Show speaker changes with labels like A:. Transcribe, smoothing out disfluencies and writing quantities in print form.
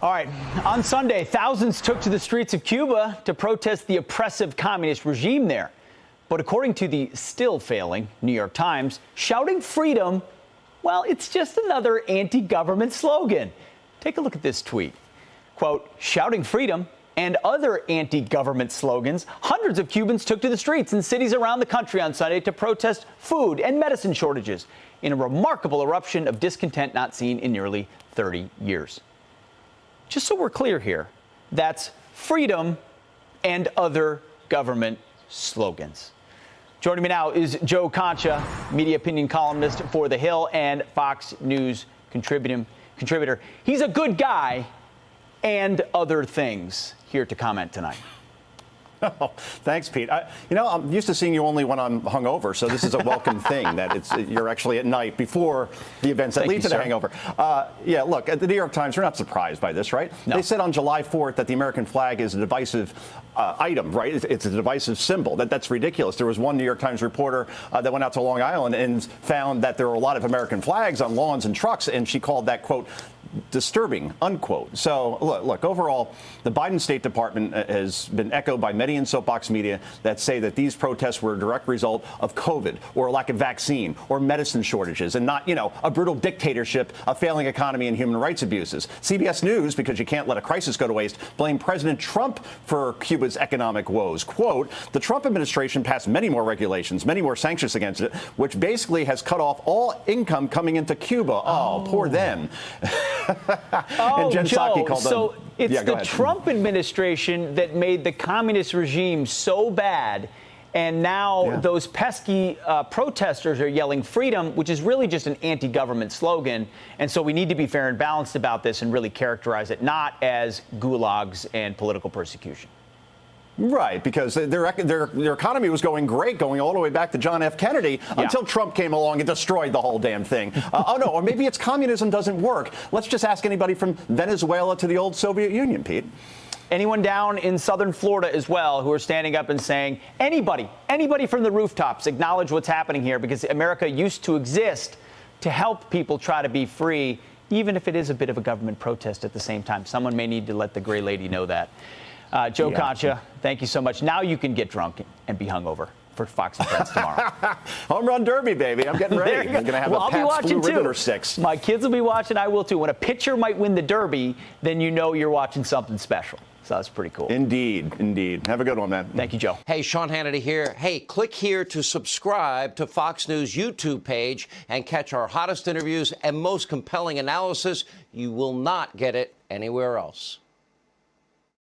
A: All right. On Sunday, thousands took to the streets of Cuba to protest the oppressive communist regime there. But according to the still failing New York Times, shouting freedom, well, it's just another anti-government slogan. Take a look at this tweet. Quote, shouting freedom and other anti-government slogans, hundreds of Cubans took to the streets in cities around the country on Sunday to protest food and medicine shortages in a remarkable eruption of discontent not seen in nearly 30 years. Just so we're clear here, that's freedom and other government slogans. Joining me now is Joe Concha, media opinion columnist for The Hill and Fox News contributor. He's a good guy and other things. Here to comment tonight.
B: Oh, thanks, Pete. I'm used to seeing you only when I'm hungover, so this is a welcome thing that you're actually at night before the events that lead to the hangover. Yeah, look, at the New York Times, we're not surprised by this, right? No. They said on July 4th that the American flag is a divisive item, right? It's a divisive symbol. That's ridiculous. There was one New York Times reporter that went out to Long Island and found that there were a lot of American flags on lawns and trucks, and she called that, quote, disturbing, unquote. So, look, overall, the Biden State Department has been echoed by many in soapbox media that say that these protests were a direct result of COVID or a lack of vaccine or medicine shortages and not, a brutal dictatorship, a failing economy, and human rights abuses. CBS News, because you can't let a crisis go to waste, blamed President Trump for Cuba's economic woes. Quote, the Trump administration passed many more regulations, many more sanctions against it, which basically has cut off all income coming into Cuba. Oh, poor them.
A: Oh, Joe, so it's the Trump administration that made the communist regime so bad, and now those pesky protesters are yelling freedom, which is really just an anti-government slogan. And so we need to be fair and balanced about this and really characterize it not as gulags and political persecution.
B: Right, because their economy was going great, going all the way back to John F. Kennedy, until Trump came along and destroyed the whole damn thing. Oh, no, or maybe it's communism doesn't work. Let's just ask anybody from Venezuela to the old Soviet Union, Pete.
A: Anyone down in southern Florida as well who are standing up and saying, anybody from the rooftops, acknowledge what's happening here, because America used to exist to help people try to be free, even if it is a bit of a government protest at the same time. Someone may need to let the gray lady know that. Joe Concha, thank you so much. Now you can get drunk and be hungover for Fox and Friends tomorrow.
B: Home run derby, baby. I'm getting ready. I'm going to have a Pabst Blue Ribbon or 6.
A: My kids will be watching. I will, too. When a pitcher might win the derby, then you know you're watching something special. So that's pretty cool.
B: Indeed. Indeed. Have a good one, man.
A: Thank you, Joe.
C: Hey, Sean Hannity here. Hey, click here to subscribe to Fox News YouTube page and catch our hottest interviews and most compelling analysis. You will not get it anywhere else.